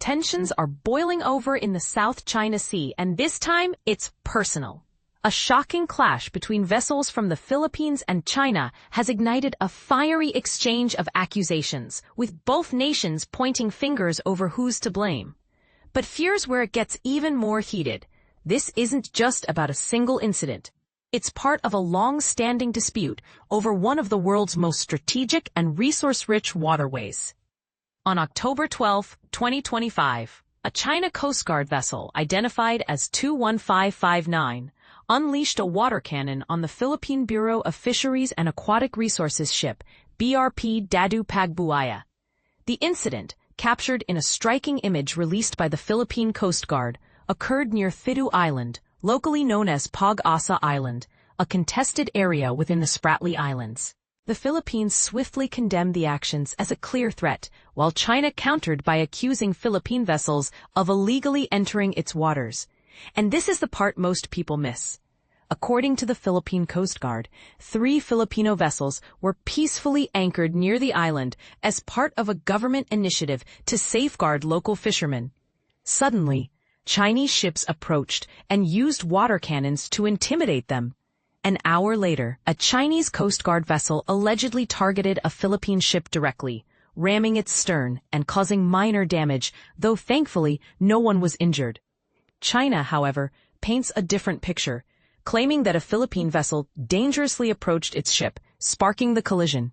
Tensions are boiling over in the South China Sea, and this time it's personal. A shocking clash between vessels from the Philippines and China has ignited a fiery exchange of accusations, with both nations pointing fingers over who's to blame. But here's where it gets even more heated. This isn't just about a single incident. It's part of a long-standing dispute over one of the world's most strategic and resource-rich waterways. On October 12, 2025, a China Coast Guard vessel identified as 21559 unleashed a water cannon on the Philippine Bureau of Fisheries and Aquatic Resources ship BRP Dadu Pag-asa. The incident, captured in a striking image released by the Philippine Coast Guard, occurred near Thitu Island, locally known as Pag-asa Island, a contested area within the Spratly Islands. The Philippines swiftly condemned the actions as a clear threat, while China countered by accusing Philippine vessels of illegally entering its waters. And this is the part most people miss. According to the Philippine Coast Guard, 3 Filipino vessels were peacefully anchored near the island as part of a government initiative to safeguard local fishermen. Suddenly, Chinese ships approached and used water cannons to intimidate them. An hour later, a Chinese Coast Guard vessel allegedly targeted a Philippine ship directly, ramming its stern and causing minor damage, though thankfully no one was injured. China, however, paints a different picture, claiming that a Philippine vessel dangerously approached its ship, sparking the collision.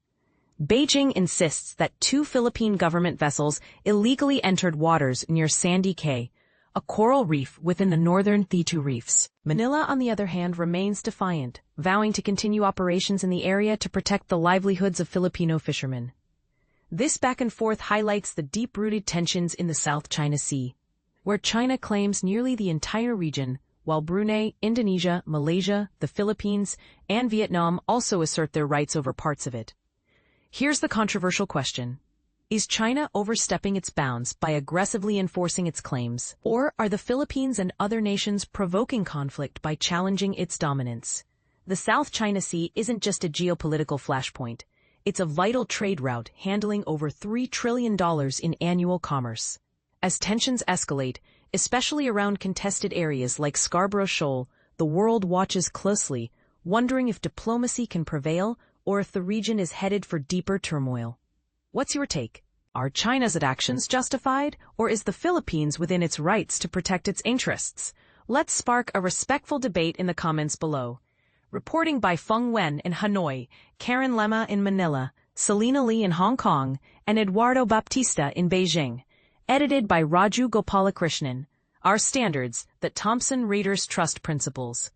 Beijing insists that 2 Philippine government vessels illegally entered waters near Sandy Cay, a coral reef within the northern Thitu Reefs. Manila, on the other hand, remains defiant, vowing to continue operations in the area to protect the livelihoods of Filipino fishermen. This back and forth highlights the deep-rooted tensions in the South China Sea, where China claims nearly the entire region, while Brunei, Indonesia, Malaysia, the Philippines, and Vietnam also assert their rights over parts of it. Here's the controversial question. Is China overstepping its bounds by aggressively enforcing its claims, or are the Philippines and other nations provoking conflict by challenging its dominance? The South China Sea isn't just a geopolitical flashpoint. It's a vital trade route handling over $3 trillion in annual commerce. As tensions escalate, especially around contested areas like Scarborough Shoal, the world watches closely, wondering if diplomacy can prevail or if the region is headed for deeper turmoil. What's your take? Are China's actions justified, or is the Philippines within its rights to protect its interests? Let's spark a respectful debate in the comments below. Reporting by Feng Wen in Hanoi, Karen Lemma in Manila, Selena Lee in Hong Kong, and Eduardo Baptista in Beijing. Edited by Raju Gopalakrishnan. Our standards, that Thomson Reuters Trust Principles.